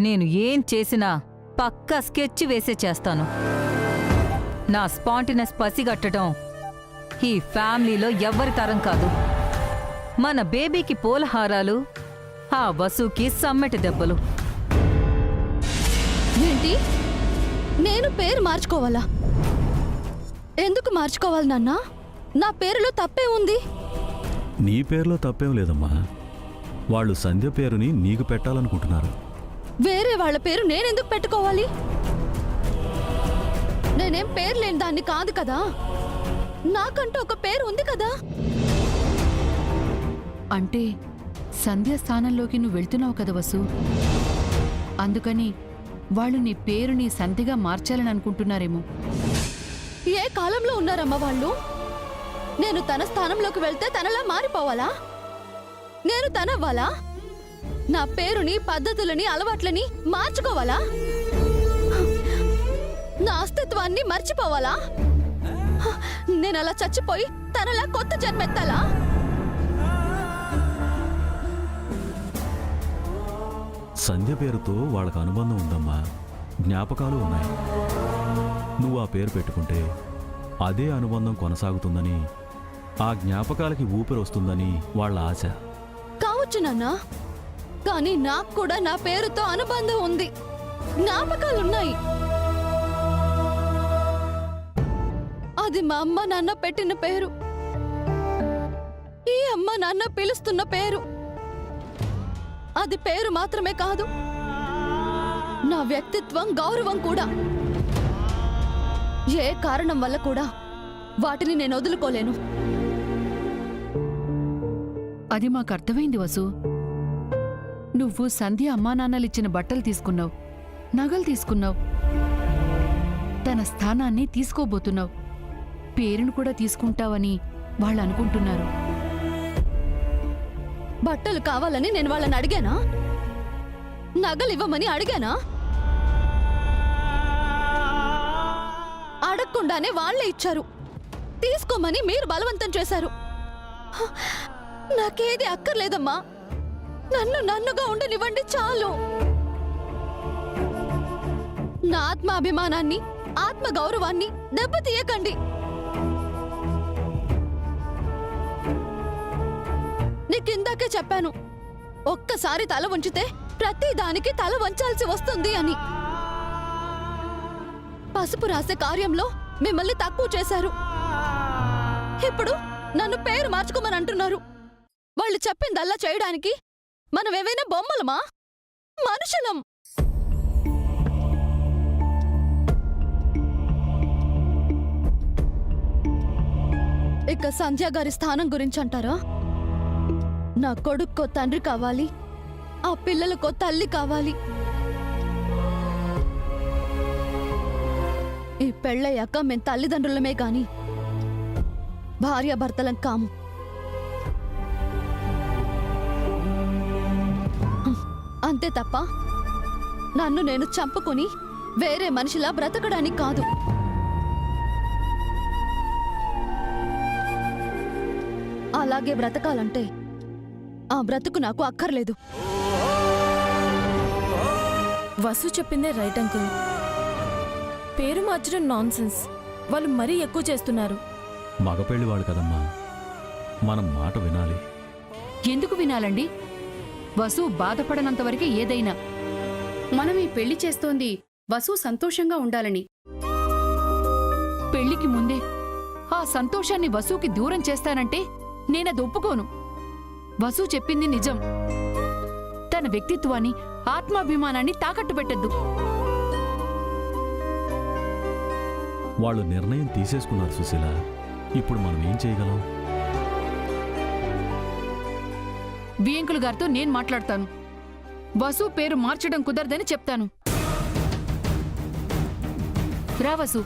నేను ఏం చేసినా పక్కా స్కెచ్ వేసే చేస్తాను. నా స్పాంటినస్ పసిగట్టడం ఈ ఫ్యామిలీలో ఎవ్వరి తరం కాదు. మన బేబీకి పూలహారాలు, ఆ వసుకి సమ్మెటి దెబ్బలు. ఏంటి? నేను పేరు మార్చుకోవాలా? ఎందుకు మార్చుకోవాలి నాన్న? నా పేరులో తప్పే ఉంది. నీ పేరులో తప్పేం లేదమ్మా. వాళ్ళు సంధ్య పేరుని నీకు పెట్టాలనుకుంటున్నారు. వేరే వాళ్ళ పేరు నేనెందుకు పెట్టుకోవాలి? నేనేం పేరు లేని దాన్ని కాదు కదా. నాకంటూ ఒక పేరు ఉంది కదా. అంటే సంధ్య స్థానంలోకి నువ్వు వెళ్తున్నావు కదా వసు. అందుకని వాళ్ళు నీ పేరుని సంధ్యగా మార్చాలని అనుకుంటున్నారేమో. ఏ కాలంలో ఉన్నారమ్మా వాళ్ళు? నేను తన స్థానంలోకి వెళ్తే తనలా మారిపోవాలా? నేను తనవ్వాలా? నా పేరుని, పద్ధతులని, అలవాట్లని మార్చుకోవాలా? నా అస్తిత్వాన్ని మర్చిపోవాలా? నేను అలా చచ్చిపోయి తనలా కొత్త జన్మెత్తాలా? సంధ్య పేరుతో వాళ్ళకు అనుబంధం ఉందమ్మా. జ్ఞాపకాలు ఉన్నాయి. నువ్వు ఆ పేరు పెట్టుకుంటే అదే అనుబంధం కొనసాగుతుందని, ఆ జ్ఞాపకాలకి ఊపిరి వస్తుందని వాళ్ళ ఆశ. కావచ్చు నాన్న, కానీ నాకు కూడా నా పేరుతో అనుబంధం ఉంది. జ్ఞాపకాలున్నాయి. అది మా అమ్మ నాన్న పెట్టిన పేరు. ఈ అమ్మ నాన్న పిలుస్తున్న పేరు. అది పేరు మాత్రమే కాదు, నా వ్యక్తిత్వం, గౌరవం కూడా. ఏ కారణం వల్ల కూడా వాటిని నేను వదులుకోలేను. అది మాకు అర్థమైంది వసు. నువ్వు సంధ్య అమ్మానాన్నలిచ్చిన బట్టలు తీసుకున్నావు, నగలు తీసుకున్నావు, తన స్థానాన్ని తీసుకోబోతున్నావు, పేరును కూడా తీసుకుంటావని వాళ్ళు అనుకుంటున్నారు. బట్టలు కావాలని నేను వాళ్ళని అడిగానా? నగలివ్వమని అడిగానా? అడగకుండానే వాళ్లే ఇచ్చారు. తీసుకోమని మీరు బలవంతం చేశారు. నాకేది అక్కర్లేదమ్మా. నన్నుగా ఉండనివ్వండి చాలు. నా ఆత్మాభిమానాన్ని, ఆత్మ గౌరవాన్ని దెబ్బతీయకండి. నీకిందాకే చెప్పాను, ఒక్కసారి తల వంచితే ప్రతి దానికి తల వంచాల్సి వస్తుంది అని. పసుపు రాసే కార్యంలో మిమ్మల్ని తక్కువ చేశారు. ఇప్పుడు నన్ను పేరు మార్చుకోమని అంటున్నారు. వాళ్ళు చెప్పిందల్లా చేయడానికి మనం ఏవైనా బొమ్మలమా? మనుషులం. ఇక సంధ్య గారి స్థానం గురించి అంటారా? నా కొడుక్కో తండ్రి కావాలి, ఆ పిల్లలకో తల్లి కావాలి. ఈ పెళ్ళయ్యాక మేం తల్లిదండ్రులమే గాని భార్యాభర్తలం కాము. అంతే తప్ప నన్ను నేను చంపుకుని వేరే మనిషిలా బ్రతకడానికి కాదు. అలాగే బ్రతకాలంటే ఆ బ్రతుకు నాకు అక్కర్లేదు. వసు చెప్పిందే రైట్ అంకుల్. పేరు మార్చడం నాన్ సెన్స్. వాళ్ళు మరీ ఎక్కువ చేస్తున్నారు. మగపెళ్లి వాళ్ళు కదమ్మా, మనం మాట వినాలి. ఎందుకు వినాలండి? వసు బాధపడనంతవరకే ఏదైనా. మనం ఈ పెళ్లి చేస్తోంది వసు సంతోషంగా ఉండాలని. పెళ్లికి ముందే ఆ సంతోషాన్ని వసుకి దూరం చేస్తానంటే నేనది ఒప్పుకోను. వసు చెప్పింది నిజం. తన వ్యక్తిత్వాన్ని, ఆత్మాభిమానాన్ని తాకట్టు పెట్టద్దు. వాళ్ళు నిర్ణయం తీసేసుకున్నారు సుశీల. ఇప్పుడు మనం ఏం చేయగలం? బియ్యంకులు గారితో నేను మాట్లాడతాను. వసు పేరు మార్చడం కుదరదని చెప్తాను. రా వసు.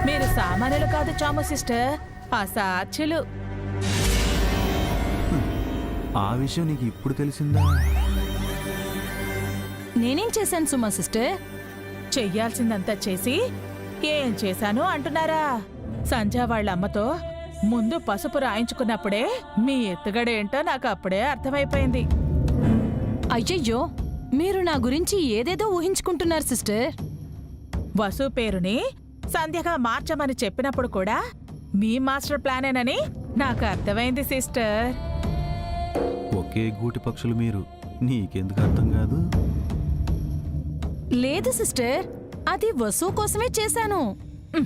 మీరు సామాన్యులు కాదు చాము సిస్టర్, అసాధ్యులు. ఆ విషయం నీకు ఇప్పుడు తెలిసిందా? నేనేం చేశాను సుమా సిస్టర్? చెయ్యాల్సిందంతా చేసి ఏం చేశాను అంటున్నారా? సంధ్య వాళ్ళ అమ్మతో ముందు పసుపు రాయించుకున్నప్పుడే మీ ఎత్తుగడేంటో నాకు అప్పుడే అర్థమైపోయింది. అయ్యయ్యో, మీరు నా గురించి ఏదేదో ఊహించుకుంటున్నారు సిస్టర్. వసు పేరుని సంధ్యగా మార్చమని చెప్పినప్పుడు కూడా మీ మాస్టర్ ప్లానేనని నాకు అర్థమైంది సిస్టర్. ఒకే గూటి పక్షులు మీరు, నీకెందుకు అర్థం కాదు? లేదు సిస్టర్, అది వసు కోసమే చేశాను. ఉమ్,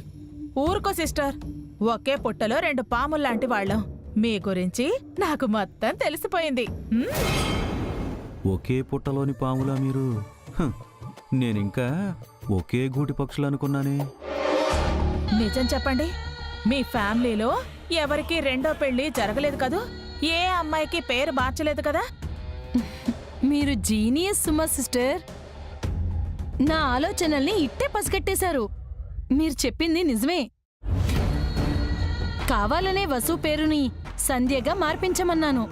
ఊరుకో సిస్టర్. ఒకే పుట్టలో 2 పాముల్లాంటి వాళ్ళం. మీ గురించి నాకు మొత్తం తెలిసిపోయింది. ఒకే పుట్టలోని పాములా మీరు? హ్, నేనింకా ఒకే గూటి పక్షులు అనుకున్నానే. నిజం చెప్పండి, మీ ఫ్యామిలీలో ఎవరికి రెండో పెళ్లి జరగలేదు కదూ? ఏ అమ్మాయికి పేరు మార్చలేదు కదా? మీరు జీనియస్ సుమా సిస్టర్. నా ఆలోచనల్ని ఇట్టే పసిగట్టేశారు. మీరు చెప్పింది నిజమే. కావాలనే వసు పేరుని సంధ్యగా మార్పించమన్నాను.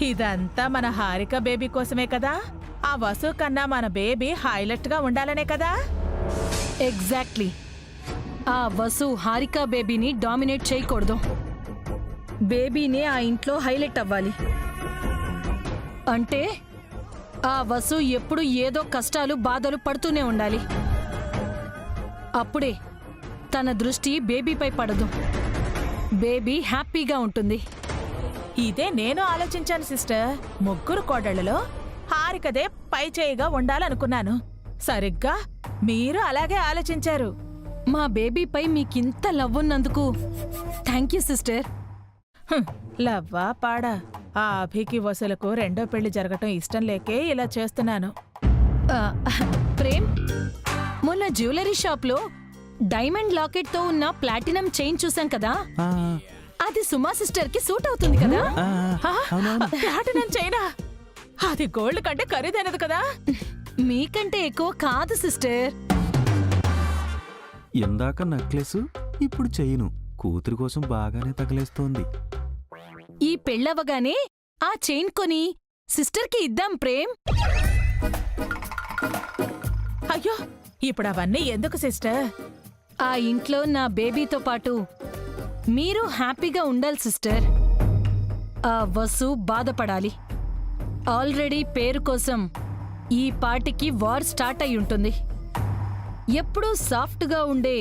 ఇదంతా మన హారిక బేబీ కోసమే కదా? ఆ వసు కన్నా మన బేబీ హైలైట్ గా ఉండాలనే కదా? ఎగ్జాక్ట్లీ. ఆ వసు హారికా బేబీని డామినేట్ చేయకూడదు. బేబీనే ఆ ఇంట్లో హైలైట్ అవ్వాలి. అంటే ఆ వసు ఎప్పుడు ఏదో కష్టాలు బాధలు పడుతూనే ఉండాలి. అప్పుడే తన దృష్టి బేబీపై పడదు. బేబీ హ్యాపీగా ఉంటుంది. ఇదే నేను ఆలోచించాను సిస్టర్. ముగ్గురు కోడళ్లలో హారికదే పై చేయిగా ఉండాలనుకున్నాను. సరిగ్గా మీరు అలాగే ఆలోచించారు. మా బేబీపై మీకింత లవ్ ఉన్నందుకు థ్యాంక్ యూ సిస్టర్. హ్, లవ్వా పాడా? ఆ అభికి వసులకు రెండో పెళ్లి జరగటం ఇష్టం లేకే ఇలా చేస్తున్నాను. ఆ, ప్రేమ్, మొన్న జ్యువెలరీ షాప్లో డైమండ్ లాకెట్తో ఉన్న ప్లాటినం చైన్ చూసాం కదా, ఆ, అది సుమా సిస్టర్కి సూట్ అవుతుంది కదా. ఆ, అవునవును. Platinum China? అది గోల్డ్ కంటే ఖరీదైనది కదా? మీకంటే ఎక్కువ కాదు సిస్టర్. ఇందాక నెక్లెస్, ఇప్పుడు చెయ్యను. కూతురి కోసం బాగానే తగలేస్తోంది. ఈ పెళ్ళవగానే ఆ చైన్ కొని సిస్టర్కి ఇద్దాం ప్రేమ్. అయ్యో, ఇప్పుడు అవన్నీ ఎందుకు సిస్టర్? ఆ ఇంట్లో నా బేబీతో పాటు మీరు హ్యాపీగా ఉండాలి సిస్టర్. ఆ వసు బాధపడాలి. ఆల్రెడీ పేరు కోసం ఈ పాటికి వార్ స్టార్ట్ అయి ఉంటుంది. ఎప్పుడూ సాఫ్ట్గా ఉండే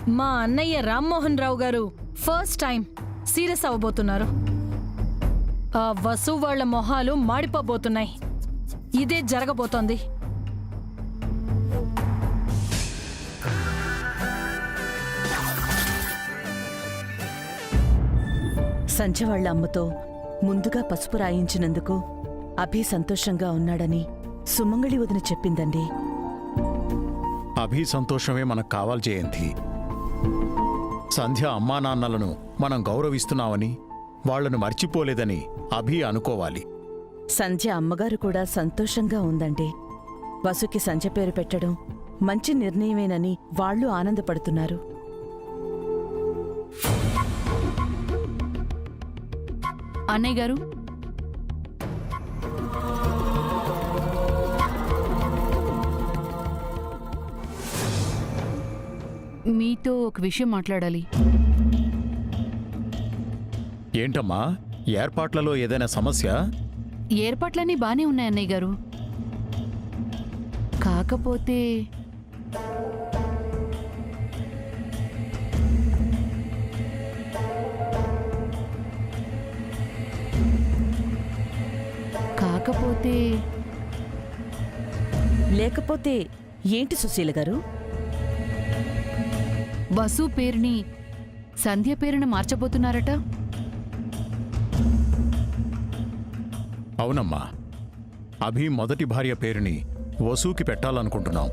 మా అన్నయ్య రామ్మోహన్ రావు గారు ఫస్ట్ టైం సీరియస్ అవ్వబోతున్నారు. ఆ వసు వాళ్ళ మొహాలు మాడిపోబోతున్నాయి. ఇదే జరగబోతోంది. సంధ్య వాళ్ళ అమ్మతో ముందుగా పసుపు రాయించినందుకు అభి సంతోషంగా ఉన్నాడని సుమంగళి వదిన చెప్పిందండి. అభి సంతోషమే మనకు కావాలి జయంతి. సంధ్య అమ్మా నాన్నలను మనం గౌరవిస్తున్నామని, వాళ్లను మర్చిపోలేదని అభి అనుకోవాలి. సంధ్య అమ్మగారు కూడా సంతోషంగా ఉందండి. వసుకి సంధ్య పేరు పెట్టడం మంచి నిర్ణయమేనని వాళ్ళు ఆనందపడుతున్నారు. అన్నయ్య గారు, మీతో ఒక విషయం మాట్లాడాలి. ఏంటమ్మా, ఏర్పాట్లలో ఏదైనా సమస్య? ఏర్పాట్లన్నీ బానే ఉన్నాయి అన్నయ్య గారు. కాకపోతే లేకపోతే ఏంటి సుశీల గారు? వసు పేరుని సంధ్య పేరుని మార్చబోతున్నారట. అవునమ్మా, అభి మొదటి భార్య పేరుని వసుకి పెట్టాలనుకుంటున్నాం.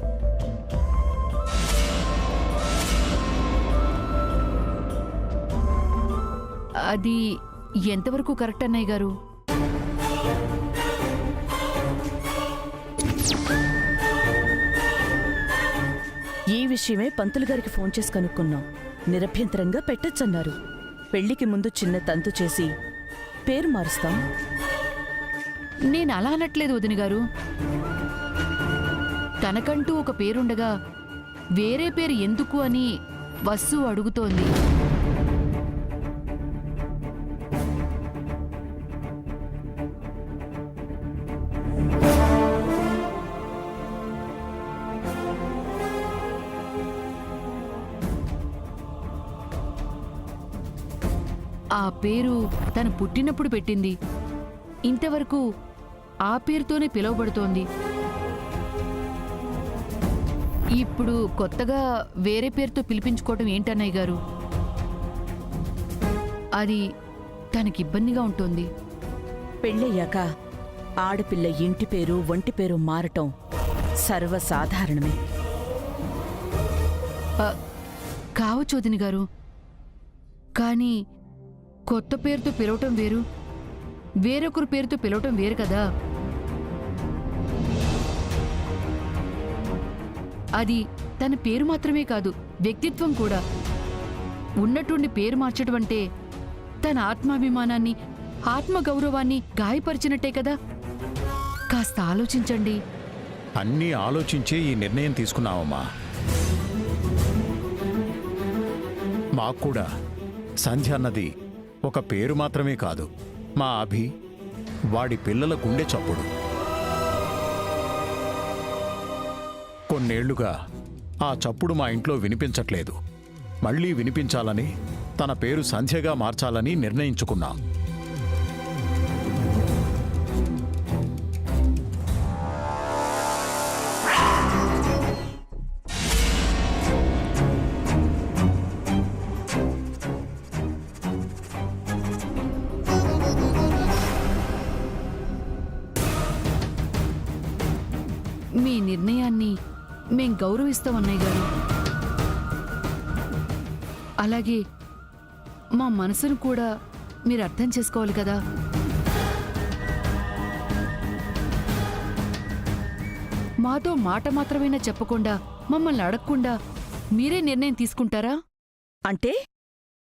అది ఎంతవరకు కరెక్ట్ అన్నయ్య గారు? ఈ విషయమే పంతులు గారికి ఫోన్ చేసి కనుక్కున్నాం. నిరభ్యంతరంగా పెట్టొచ్చన్నారు. పెళ్లికి ముందు చిన్న తంతు చేసి పేరు మారుస్తాం. నేను అలా అనట్లేదు వదిన గారు. తనకంటూ ఒక పేరుండగా వేరే పేరు ఎందుకు అని వసు అడుగుతోంది. ఆ పేరు తను పుట్టినప్పుడు పెట్టింది. ఇంతవరకు ఆ పేరుతోనే పిలువబడుతోంది. ఇప్పుడు కొత్తగా వేరే పేరుతో పిలిపించుకోవటం ఏంటన్నయ్య గారు? అది తనకి ఇబ్బందిగా ఉంటుంది. పెళ్ళయ్యాక ఆడపిల్ల ఇంటి పేరు ఒంటి పేరు మారటం సర్వసాధారణమే. కావచ్చు వదిన గారు, కానీ కొత్త పేరుతో పిలవటం వేరు, వేరొకరు పేరుతో పిలవటం వేరు కదా. అది తన పేరు మాత్రమే కాదు, వ్యక్తిత్వం కూడా. ఉన్నట్టుండి పేరు మార్చడం అంటే తన ఆత్మాభిమానాన్ని, ఆత్మగౌరవాన్ని గాయపరిచినట్టే కదా. కాస్త ఆలోచించండి. అన్నీ ఆలోచించే ఈ నిర్ణయం తీసుకున్నావమ్మా. మాక్కూడా సంధ్య అన్నది ఒక పేరు మాత్రమే కాదు, మా అభి, వాడి పిల్లల గుండె చప్పుడు. కొన్నేళ్లుగా ఆ చప్పుడు మా ఇంట్లో వినిపించట్లేదు. మళ్ళీ వినిపించాలని, తన పేరు సంధ్యగా మార్చాలని నిర్ణయించుకున్నాం. మీ నిర్ణయాన్ని మేం గౌరవిస్తాం అన్నయ్య గారు. అలాగే మా మనసును కూడా మీరు అర్థం చేసుకోవాలి కదా. మాతో మాట మాత్రమైనా చెప్పకుండా, మమ్మల్ని అడగకుండా మీరే నిర్ణయం తీసుకుంటారా? అంటే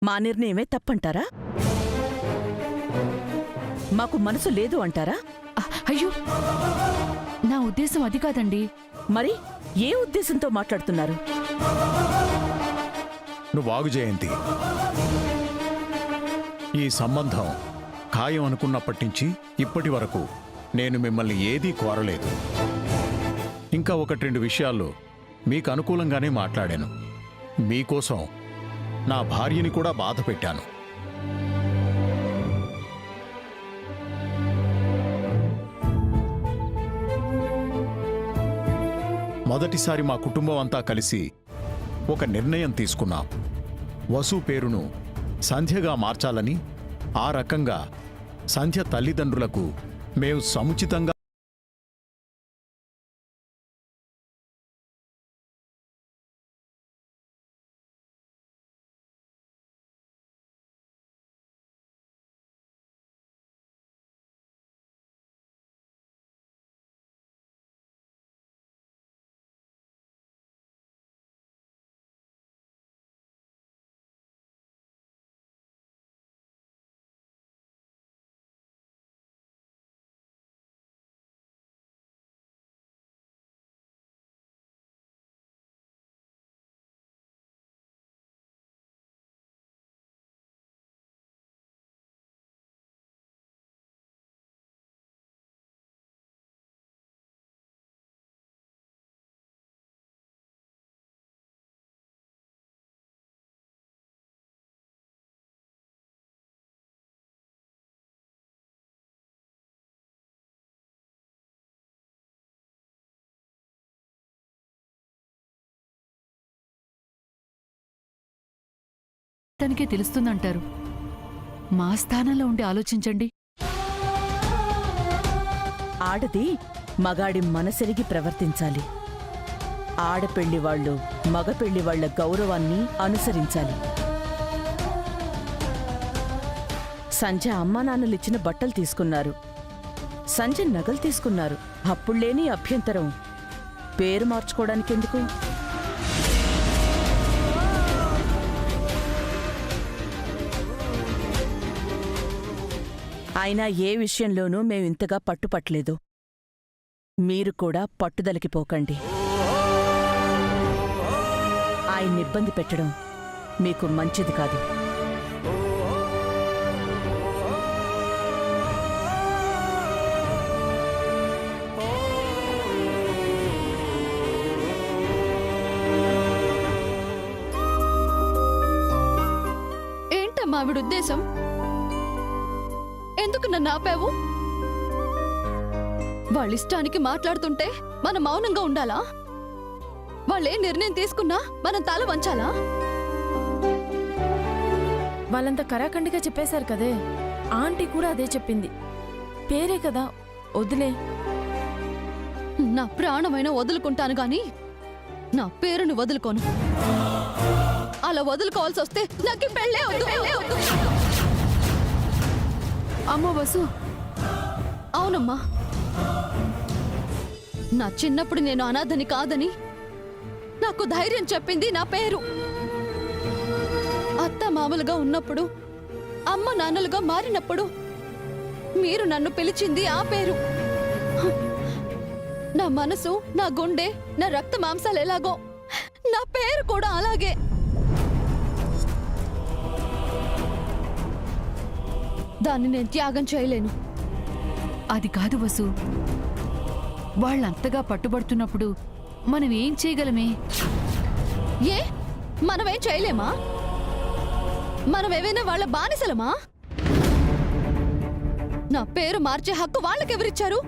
మా నిర్ణయమే తప్పంటారా? మాకు మనసు లేదు అంటారా? అయ్యో, నా ఉద్దేశం అది కాదండి. మరి ఏ ఉద్దేశంతో మాట్లాడుతున్నారు? నువ్వాగు జయంతి. ఈ సంబంధం ఖాయం అనుకున్నప్పటినుంచి ఇప్పటి వరకు నేను మిమ్మల్ని ఏదీ కోరలేదు. ఇంకా ఒకటి రెండు విషయాల్లో మీకు అనుకూలంగానే మాట్లాడాను. మీకోసం నా భార్యని కూడా బాధ పెట్టాను. మొదటిసారి మా కుటుంబం అంతా కలిసి ఒక నిర్ణయం తీసుకున్నాం. వసు పేరును సంధ్యగా మార్చాలని. ఆ రకంగా సంధ్య తల్లిదండ్రులకు మేము సముచితంగా తనకే తెలుస్తుందంటారు. మా స్థానంలో ఉండి ఆలోచించండి. ఆడది మగాడి మనసెరిగి ప్రవర్తించాలి. ఆడపెళ్లివాళ్లు మగ పెళ్లివాళ్ల గౌరవాన్ని అనుసరించాలి. సంజయ్ అమ్మానాన్నలిచ్చిన బట్టలు తీసుకున్నారు, సంజయ్ నగలు తీసుకున్నారు. అప్పుడులేని అభ్యంతరం పేరు మార్చుకోవడానికెందుకు? అయినా ఏ విషయంలోనూ మేమింతగా పట్టుపట్టలేదు. మీరు కూడా పట్టుదలకి పోకండి. ఆయన్ని ఇబ్బంది పెట్టడం మీకు మంచిది కాదు. ఏంటమ్మా ఆవిడ ఉద్దేశం? ఎందుకు నన్ను ఆపావు? వాళ్ళ ఇష్టానికి మాట్లాడుతుంటే మనం మౌనంగా ఉండాలా? వాళ్ళే నిర్ణయం తీసుకున్నా మనం తల వంచాలా? వాళ్ళంతా కరాఖండిగా చెప్పేశారు కదే. ఆంటీ కూడా అదే చెప్పింది. పేరే కదా, వదిలే. నా ప్రాణమైనా వదులుకుంటాను గాని నా పేరుని వదులుకోను. అలా వదులుకోవాల్సి వస్తే నాకు పెళ్ళే వద్దు. అమ్మో వసు, అవునమ్మా, నా చిన్నప్పుడు నేను అనాథని కాదని నాకు ధైర్యం చెప్పింది నా పేరు. అత్త మామలుగా ఉన్నప్పుడు, అమ్మ నాన్నలుగా మారినప్పుడు మీరు నన్ను పిలిచింది ఆ పేరు. నా మనసు, నా గుండె, నా రక్త మాంసాలు ఎలాగో నా పేరు కూడా అలాగే. దాన్ని నేను త్యాగం చేయలేను. అది కాదు వసు. వాళ్ళంతగా పట్టుబడుతున్నప్పుడు మనం ఏం చేయగలమే? ఏ మనమేం చేయలేమా? మనమేమైనా వాళ్ళ బానిసలమా? నా పేరు మార్చే హక్కు వాళ్ళకెవరిచ్చారు?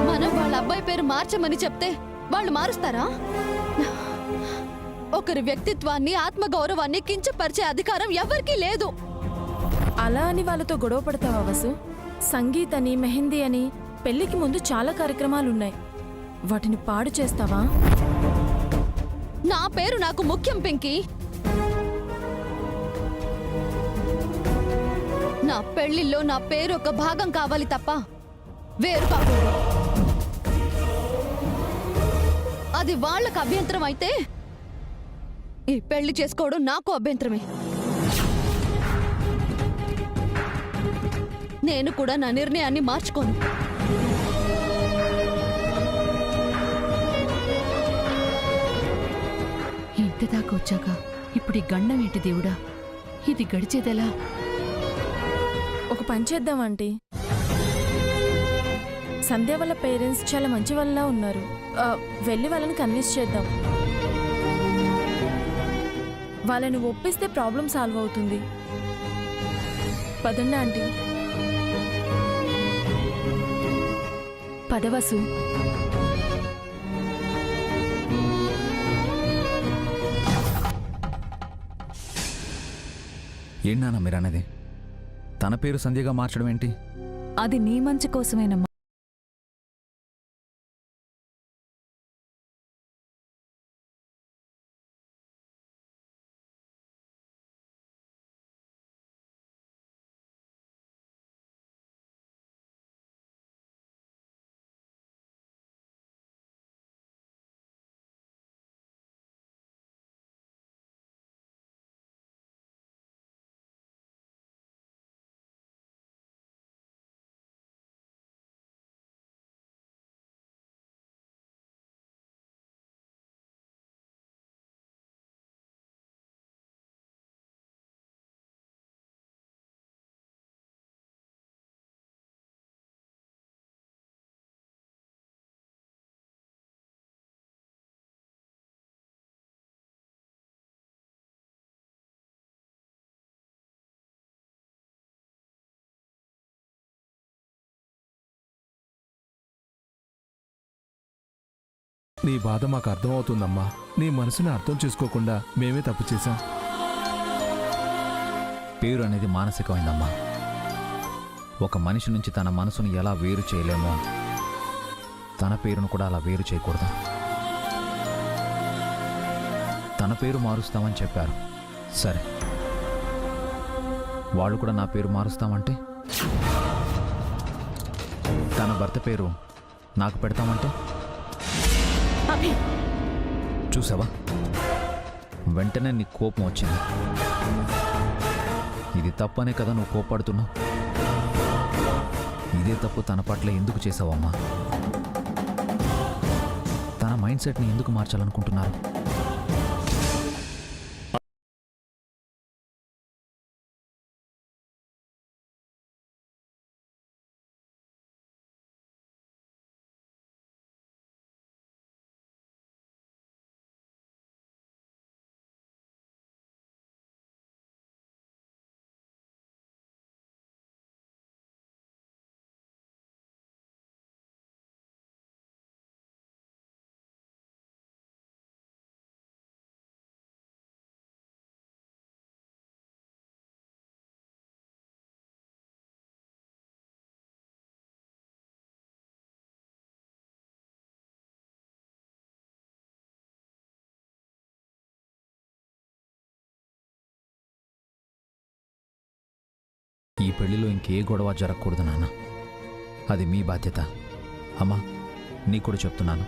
మనం వాళ్ళ అబ్బాయి పేరు మార్చమని చెప్తే వాళ్ళు మారుస్తారా? ఒకరి వ్యక్తిత్వాన్ని, ఆత్మగౌరవాన్ని కించపరిచే అధికారం ఎవరికీ లేదు. అలా అని వాళ్ళతో గొడవ పడతావా వసు? సంగీత్ అని, మెహందీ అని పెళ్లికి ముందు చాలా కార్యక్రమాలున్నాయి. వాటిని పాడు చేస్తావా? నా పేరు నాకు ముఖ్యం పింకీ. నా పెళ్లిలో నా పేరు ఒక భాగం కావాలి తప్ప వేరు కాకూడదు. అది వాళ్ళకు అభ్యంతరం అయితే ఈ పెళ్లి చేసుకోవడం నాకు అభ్యంతరమే. నేను కూడా నా నిర్ణయాన్ని మార్చుకోను. ఇంటి దాకా వచ్చాక ఇప్పుడు ఈ గండం ఏంటి దేవుడా? ఇది గడిచేదెలా? ఒక పని చేద్దాం ఆంటీ. సంధ్య వాళ్ళ పేరెంట్స్ చాలా మంచి వాళ్ళలా ఉన్నారు. వెళ్ళి వాళ్ళని కన్విన్స్ చేద్దాం. వాళ్ళని ఒప్పిస్తే ప్రాబ్లం సాల్వ్ అవుతుంది. పదండి ఆంటీ. పదవసు. ఏంటన్నా మీరు అనేది? తన పేరు సంధ్యగా మార్చడం ఏంటి? అది నీ మంచి కోసమేనమ్మా. నీ బాధ మాకు అర్థమవుతుందమ్మా. నీ మనసుని అర్థం చేసుకోకుండా మేమే తప్పు చేశాం. పేరు అనేది మానసికమైందమ్మా. ఒక మనిషి నుంచి తన మనసును ఎలా వేరు చేయలేమో తన పేరును కూడా అలా వేరు చేయకూడదు. తన పేరు మారుస్తామని చెప్పారు, సరే. వాళ్ళు కూడా నా పేరు మారుస్తామంటే, తన భర్త పేరు నాకు పెడతామంటే, చూసావా వెంటనే నీ కోపం వచ్చింది. ఇది తప్పనే కదా నువ్వు కోపడుతున్నావు. ఇదే తప్పు తన పట్ల ఎందుకు చేసావమ్మా? మైండ్ సెట్ని ఎందుకు మార్చాలనుకుంటున్నారు? ఈ పెళ్లిలో ఇంకే గొడవ జరగకూడదు నాన్న. అది మీ బాధ్యత. అమ్మా, నీకు కూడా చెప్తున్నాను,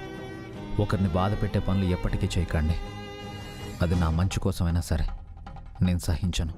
ఒకరిని బాధ పెట్టే పనులు ఎప్పటికీ చేయకండి. అది నా మంచి కోసమైనా సరే నేను సహించను.